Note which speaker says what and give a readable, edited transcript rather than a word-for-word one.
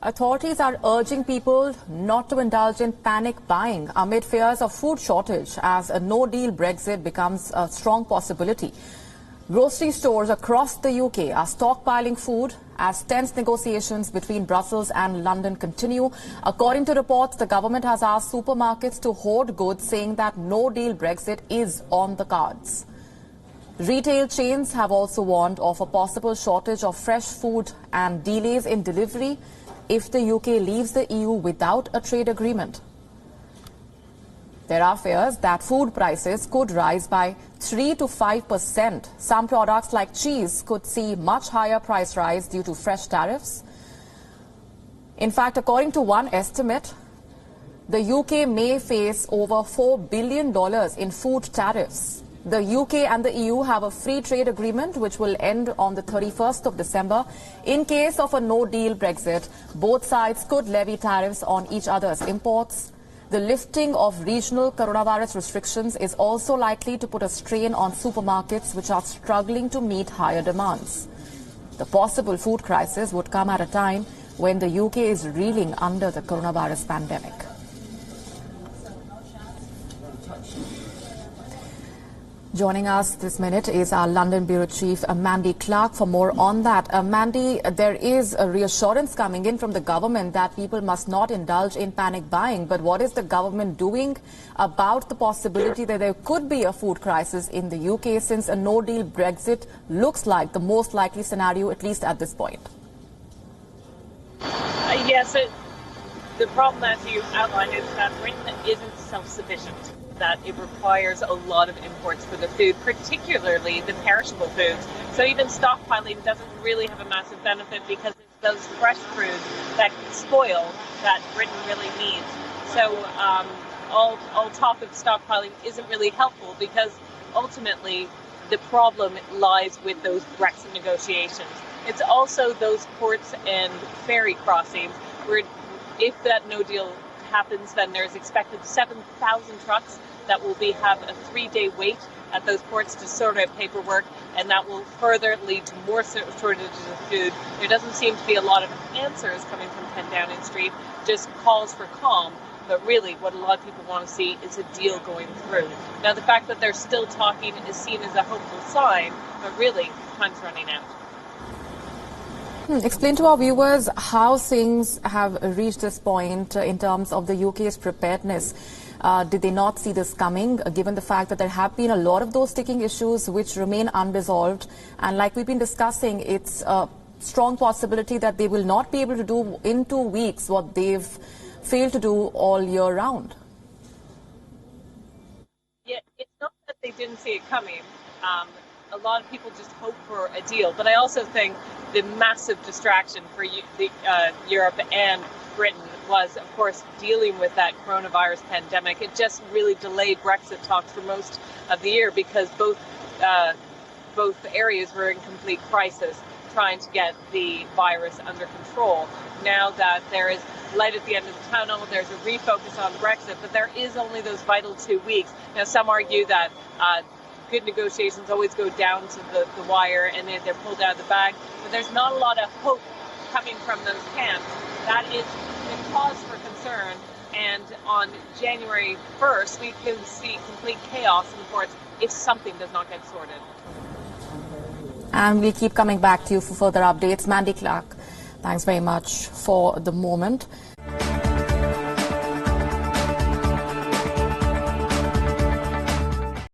Speaker 1: Authorities are urging people not to indulge in panic buying amid fears of food shortage as a no-deal Brexit becomes a strong possibility. Grocery stores across the UK are stockpiling food as tense negotiations between Brussels and London continue. According to reports, the government has asked supermarkets to hoard goods, saying that no-deal Brexit is on the cards. Retail chains have also warned of a possible shortage of fresh food and delays in delivery if the UK leaves the EU without a trade agreement. There are fears that food prices could rise by 3 to 5%. Some products like cheese could see much higher price rise due to fresh tariffs. In fact, according to one estimate, the UK may face over $4 billion in food tariffs. The UK and the EU have a free trade agreement which will end on the 31st of December. In case of a no-deal Brexit, both sides could levy tariffs on each other's imports. The lifting of regional coronavirus restrictions is also likely to put a strain on supermarkets which are struggling to meet higher demands. The possible food crisis would come at a time when the UK is reeling under the coronavirus pandemic. Joining us this minute is our London Bureau Chief, Mandy Clark, for more on that. Mandy, there is a reassurance coming in from the government that people must not indulge in panic buying. But what is the government doing about the possibility that there could be a food crisis in the UK, since a no-deal Brexit looks like the most likely scenario, at least at this point?
Speaker 2: Yes, the problem, as you outlined, is that Britain isn't self-sufficient, that it requires a lot of imports for the food, particularly the perishable foods. So even stockpiling doesn't really have a massive benefit because it's those fresh foods that spoil that Britain really needs. So all talk of stockpiling isn't really helpful because ultimately the problem lies with those Brexit negotiations. It's also those ports and ferry crossings where if that no deal happens, then there's expected 7,000 trucks that will have a 3-day wait at those ports to sort out paperwork, and that will further lead to more shortages of food. There doesn't seem to be a lot of answers coming from 10 Downing Street, just calls for calm, but really what a lot of people want to see is a deal going through. Now, the fact that they're still talking is seen as a hopeful sign, but really, time's running out.
Speaker 1: Explain to our viewers how things have reached this point in terms of the UK's preparedness. Did they not see this coming, given the fact that there have been a lot of those sticking issues which remain unresolved? And like we've been discussing, it's a strong possibility that they will not be able to do in 2 weeks what they've failed to do all year round.
Speaker 2: Yeah, it's not that they didn't see it coming. A lot of people just hope for a deal. But I also think the massive distraction for Europe and Britain was, of course, dealing with that coronavirus pandemic. It just really delayed Brexit talks for most of the year because both areas were in complete crisis, trying to get the virus under control. Now that there is light at the end of the tunnel, there's a refocus on Brexit, but there is only those vital 2 weeks. Now, some argue that good negotiations always go down to the wire and they're pulled out of the bag, but there's not a lot of hope coming from those camps. That is a cause for concern, and on January 1st we can see complete chaos in the ports if something does not get sorted.
Speaker 1: And we'll keep coming back to you for further updates. Mandy Clark, thanks very much for the moment.